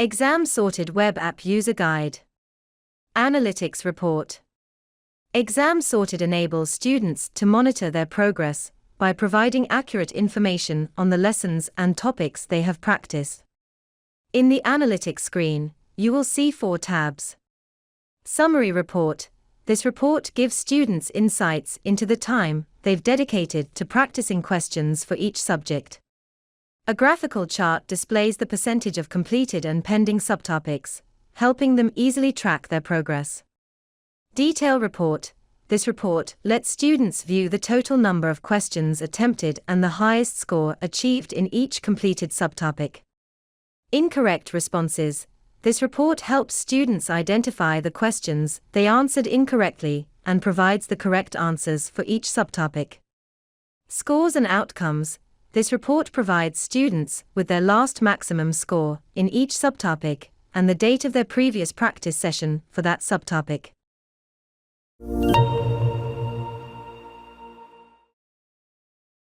ExamSorted Web App User Guide. Analytics Report. ExamSorted enables students to monitor their progress by providing accurate information on the lessons and topics they have practiced. In the Analytics screen, you will see 4 tabs. Summary Report. This report gives students insights into the time they've dedicated to practicing questions for each subject. A graphical chart displays the percentage of completed and pending subtopics, helping them easily track their progress. Detail Report. This report lets students view the total number of questions attempted and the highest score achieved in each completed subtopic. Incorrect responses. This report helps students identify the questions they answered incorrectly and provides the correct answers for each subtopic. Scores and Outcomes. This report provides students with their last maximum score in each subtopic and the date of their previous practice session for that subtopic.